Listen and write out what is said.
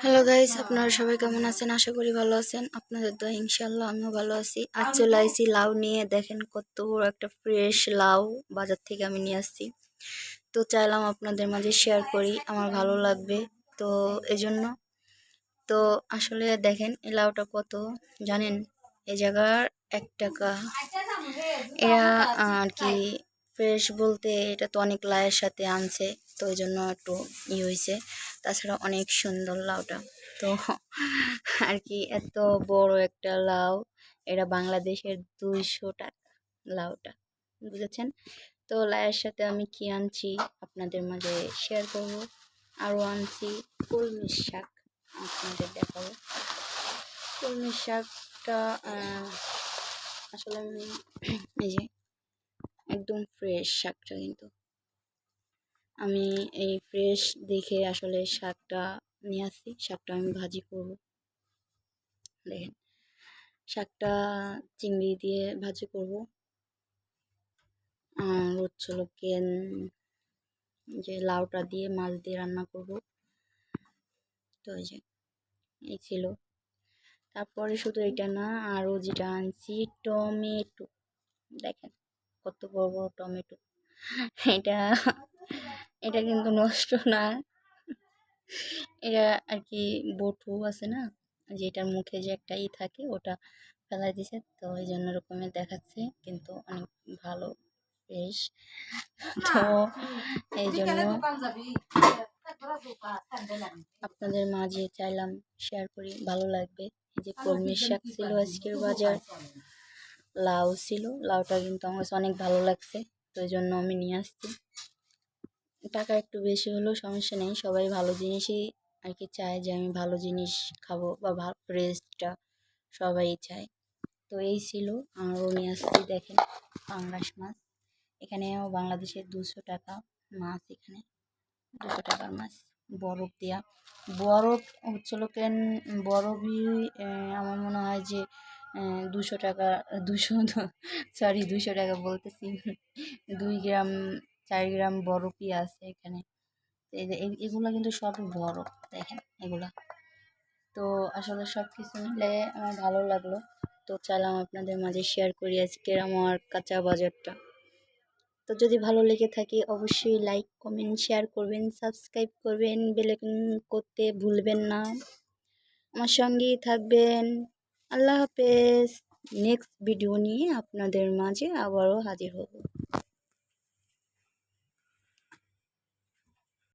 Hello guys, আপনারা সবাই কেমন আছেন? আশা করি ভালো আছেন। আপনাদের দোয়া ইনশাআল্লাহ আমিও ভালো আছি। আজ চলে আইছি লাউ নিয়ে। দেখেন কত বড় একটা ফ্রেশ লাউ বাজার থেকে আমি নিয়ে আসছি। তো চাইলাম আপনাদের মাঝে শেয়ার করি, আমার ভালো লাগবে। তো এজন্য তো আসলে দেখেন এই লাউটা কত জানেন? এই জায়গার 1 টাকা। এরা আর কি ফ্রেশ বলতে এটা তো অনেক লাউয়ের সাথে আনছে, তো ওই জন্য একটু হয়েছে। তাছাড়া অনেক সুন্দর লাউটা। তো আর কি এত বড় একটা লাউ, এটা বাংলাদেশের 200 টাকা লাউটা, বুঝেছেন? তো লাউয়ের সাথে আমি কি আনছি আপনাদের মাঝে শেয়ার করব। আরও আনছি কলমি শাক, আপনাদের দেখাবো। কলমি শাকটা আসলে আমি এই যে একদম ফ্রেশ শাকটা, কিন্তু আমি এই ফ্রেশ দেখে আসলে শাকটা নিয়ে আসছি। শাকটা আমি ভাজি করব। দেখেন শাকটা চিংড়ি দিয়ে ভাজি করব, আর হচ্ছিল যে লাউটা দিয়ে মাছ দিয়ে রান্না করব। তো এই ছিল। তারপরে শুধু এটা না, আরও যেটা আনছি টমেটো। দেখেন কত বড় বড় টমেটো। এটা এটা কিন্তু নষ্ট না, এটা আর কি বটু আছে না, যেটার মুখে যে একটা থাকে ওটা ফেলাই দিছে, তো ওই জন্য রকমের দেখাচ্ছে, কিন্তু অনেক ভালো ফ্রেশ। তো এই জন্য আপনাদের মাঝে চাইলাম শেয়ার করি, ভালো লাগবে। এই যে কলমি শাক ছিল আজকের বাজার, লাউ ছিল, লাউটা কিন্তু আমার কাছে অনেক ভালো লাগছে, তো এই জন্য আমি নিয়ে আসছি। টাকা একটু বেশি হলেও সমস্যা নেই, সবাই ভালো জিনিসই আর কি চায়, যে আমি ভালো জিনিস খাবো বা ফ্রেশটা সবাই চায়। তো এই ছিল। আরও নিয়ে আসছি দেখেন পাঙ্গাস মাছ। এখানেও বাংলাদেশের 200 টাকা মাছ, এখানে 200 টাকার মাছ বরফ দেওয়া। বরফ হচ্ছিল বরফই আমার মনে হয় যে 200 টাকা, 200 টাকা বলতেছি, 2 গ্রাম 4 গ্রাম বরফই আছে এখানে। এগুলো কিন্তু সব বরফ, দেখেন এগুলা। তো আসলে সব কিছু মিলে আমার ভালো লাগলো, তো চাইলাম আপনাদের মাঝে শেয়ার করি আজকের আমার কাঁচা বাজারটা। তো যদি ভালো লেগে থাকে অবশ্যই লাইক কমেন্ট শেয়ার করবেন, সাবস্ক্রাইব করবেন, বেল আইকন করতে ভুলবেন না। আমার সঙ্গেই থাকবেন। আল্লাহ হাফেজ। নেক্সট ভিডিও নিয়ে আপনাদের মাঝে আবারও হাজির হব।